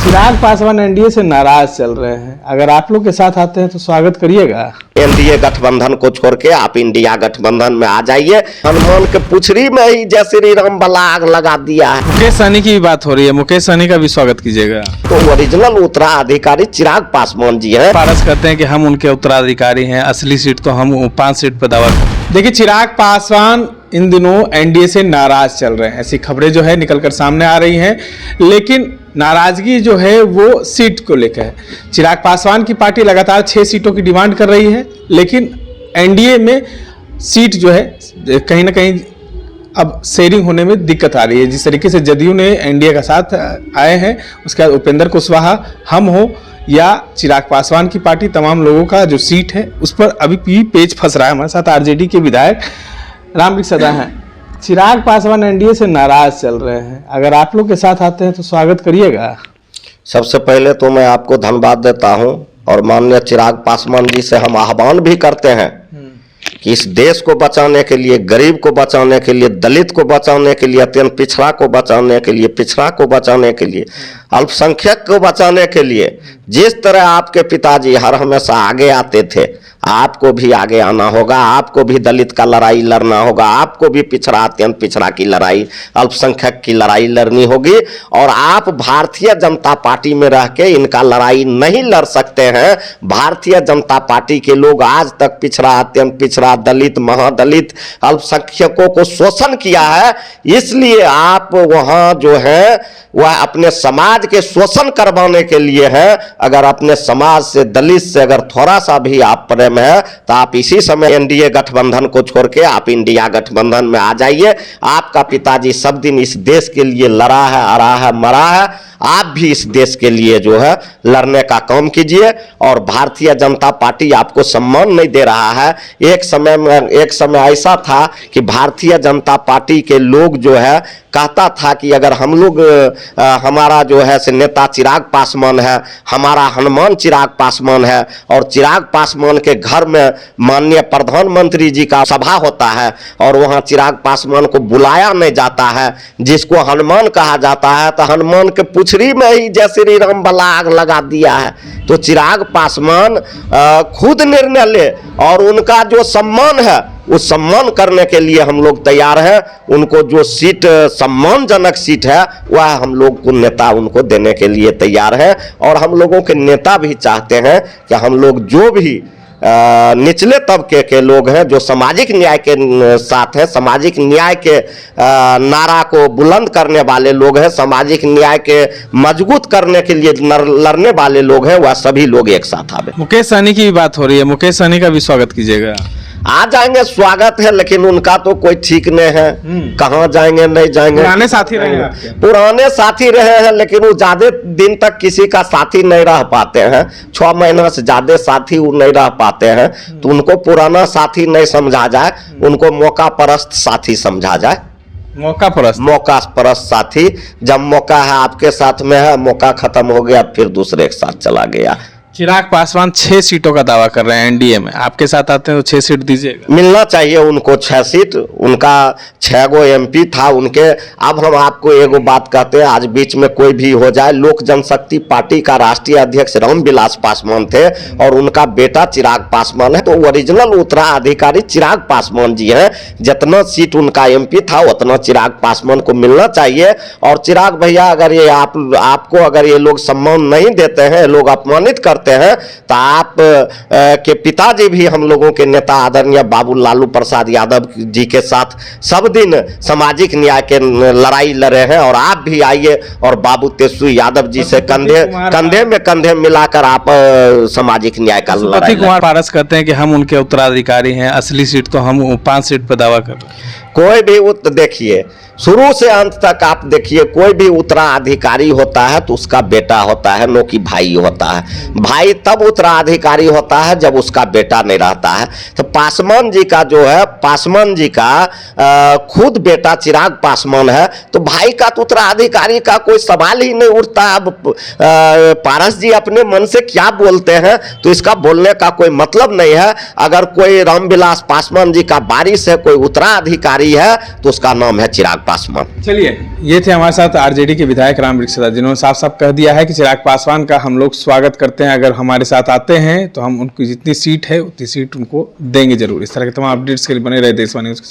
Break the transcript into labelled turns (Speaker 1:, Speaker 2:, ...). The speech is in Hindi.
Speaker 1: चिराग पासवान एनडीए से नाराज चल रहे हैं। अगर आप लोग के साथ आते हैं तो स्वागत करिएगा।
Speaker 2: एनडीए गठबंधन को छोड़ के आप इंडिया गठबंधन में आ जाइए। हनुमान के पुछरी में ही जय श्री राम वाला आग लगा दिया है।
Speaker 1: मुकेश सहनी की बात हो रही है, मुकेश सहनी का भी स्वागत कीजिएगा।
Speaker 2: तो ओरिजिनल उत्तराधिकारी चिराग पासवान जी हैं।
Speaker 1: पारस कहते हैं कि हम उनके उत्तराधिकारी हैं, असली सीट तो हम 5 सीट पर दावा करते हैं। देखिए, चिराग पासवान इन दिनों एनडीए से नाराज चल रहे हैं, ऐसी खबरें जो है निकलकर सामने आ रही हैं। लेकिन नाराजगी जो है वो सीट को लेकर है। चिराग पासवान की पार्टी लगातार 6 सीटों की डिमांड कर रही है, लेकिन एनडीए में सीट जो है कहीं ना कहीं अब शेयरिंग होने में दिक्कत आ रही है। जिस तरीके से जदयू ने एनडीए का साथ आए हैं, उसके बाद उपेंद्र कुशवाहा हम हो या चिराग पासवान की पार्टी, तमाम लोगों का जो सीट है उस पर अभी भी पेच फंस रहा है। हमारे साथ आरजेडी के विधायक रामवृक्ष सदा हैं। चिराग पासवान एनडीए से नाराज चल रहे हैं। अगर आप लोग के साथ आते हैं तो स्वागत करिएगा।
Speaker 2: सबसे पहले तो मैं आपको धन्यवाद देता हूं और माननीय चिराग पासवान जी से हम आह्वान भी करते हैं कि इस देश को बचाने के लिए, गरीब को बचाने के लिए, दलित को बचाने के लिए, अत्यंत पिछड़ा को बचाने के लिए, पिछड़ा को बचाने के लिए, अल्पसंख्यक को बचाने के लिए जिस तरह आपके पिताजी हर हमेशा आगे आते थे, आपको भी आगे आना होगा। आपको भी दलित का लड़ाई लड़ना होगा। आपको भी पिछड़ा, अत्यंत पिछड़ा की लड़ाई, अल्पसंख्यक की लड़ाई लड़नी होगी। और आप भारतीय जनता पार्टी में रह के इनका लड़ाई नहीं लड़ सकते हैं। भारतीय जनता पार्टी के लोग आज तक पिछड़ा, अत्यंत पिछड़ा, दलित, महादलित, अल्पसंख्यकों को शोषण किया है। इसलिए आप वहां जो है वह अपने समाज के शोषण करवाने के लिए है। अगर अपने समाज से, दलित से अगर थोड़ा सा भी आप प्रेम है तो आप इसी समय एनडीए गठबंधन को छोड़ के आप इंडिया गठबंधन में आ जाइए। आपका पिताजी सब दिन इस देश के लिए लड़ा है, अड़ा है, मरा है। आप भी इस देश के लिए जो है लड़ने का काम कीजिए। और भारतीय जनता पार्टी आपको सम्मान नहीं दे रहा है। एक समय ऐसा था कि भारतीय जनता पार्टी के लोग जो है कहता था कि अगर हम लोग हमारा जो है से नेता चिराग पासवान है, हमारा हनुमान चिराग पासवान है, और चिराग पासवान के घर में माननीय प्रधानमंत्री जी का सभा होता है और वहां चिराग पासवान को बुलाया नहीं जाता है, जिसको हनुमान कहा जाता है, तो हनुमान के पुछरी में ही जय श्री राम वाला आग लगा दिया है। तो चिराग पासवान खुद निर्णय ले और उनका जो सम्मान है उस सम्मान करने के लिए हम लोग तैयार हैं। उनको जो सीट सम्मानजनक सीट है वह हम लोग को नेता उनको देने के लिए तैयार है। और हम लोगों के नेता भी चाहते हैं कि हम लोग जो भी निचले तबके के लोग हैं, जो सामाजिक न्याय के साथ हैं, सामाजिक न्याय के नारा को बुलंद करने वाले लोग हैं, सामाजिक न्याय के मजबूत करने के लिए लड़ने वाले लोग हैं, वह सभी लोग एक साथ आवे।
Speaker 1: मुकेश सहनी की बात हो रही है, मुकेश सहनी का भी स्वागत कीजिएगा।
Speaker 2: आ जाएंगे, स्वागत है, लेकिन उनका तो कोई ठीक नहीं है। कहाँ जाएंगे, नहीं जाएंगे।
Speaker 1: पुराने साथी रहे हैं आपके?
Speaker 2: पुराने साथी रहे हैं, लेकिन वो ज्यादा दिन तक किसी का साथी नहीं रह पाते हैं। 6 महीना से ज्यादा साथी वो नहीं रह पाते हैं। तो उनको पुराना साथी नहीं समझा जाए, उनको मौका परस्त साथी समझा जाए।
Speaker 1: मौका परस्त
Speaker 2: साथी। जब मौका है आपके साथ में है, मौका खत्म हो गया फिर दूसरे के साथ चला गया।
Speaker 1: चिराग पासवान 6 सीटों का दावा कर रहे हैं एनडीए में। आपके साथ आते हैं तो 6 सीट दीजिएगा।
Speaker 2: मिलना चाहिए उनको 6 सीट। उनका 6 गो एमपी था उनके। अब हम आपको एगो बात कहते हैं, आज बीच में कोई भी हो जाए, लोक जनशक्ति पार्टी का राष्ट्रीय अध्यक्ष रामविलास पासवान थे और उनका बेटा चिराग पासवान है। तो ओरिजिनल उत्तराधिकारी चिराग पासवान जी हैं। जितना सीट उनका एमपी था उतना चिराग पासवान को मिलना चाहिए। और चिराग भैया, अगर ये आपको अगर ये लोग सम्मान नहीं देते हैं, लोग अपमानित करते हैं, तो आप के पिताजी भी हम लोगों के नेता आदरणीय बाबू लालू प्रसाद यादव जी के साथ सब दिन सामाजिक न्याय के लड़ाई लड़े हैं। और आप भी आइए और बाबू तेजस्वी यादव जी से कंधे में कंधे मिलाकर आप सामाजिक न्याय का लड़ाई।
Speaker 1: कुमार पारस कहते हैं कि हम उनके उत्तराधिकारी हैं, असली सीट तो हम 5 सीट पर दावा कर रहे हैं।
Speaker 2: कोई भी देखिए, शुरू से अंत तक आप देखिए, कोई भी उत्तराधिकारी होता है तो उसका बेटा होता है, नो कि भाई होता है। भाई तब उत्तराधिकारी होता है जब उसका बेटा नहीं रहता है। तो पासवान जी का जो है, पासवान जी का खुद बेटा चिराग पासवान है, तो भाई का तो उत्तराधिकारी का कोई सवाल ही नहीं उठता। अब पारस जी अपने मन से क्या बोलते हैं तो इसका बोलने का कोई मतलब नहीं है। अगर कोई रामविलास पासवान जी का वारिस है, कोई उत्तराधिकारी है, तो उसका नाम है चिराग पासवान।
Speaker 1: चलिए, ये थे हमारे साथ आरजेडी के विधायक रामवृक्ष सदा, जिन्होंने साफ साफ कह दिया है कि चिराग पासवान का हम लोग स्वागत करते हैं। अगर हमारे साथ आते हैं तो हम उनकी जितनी सीट है उतनी सीट उनको देंगे जरूर। इस तरह के तमाम अपडेट्स के लिए बने रहे देशवाणी न्यूज़ के साथ।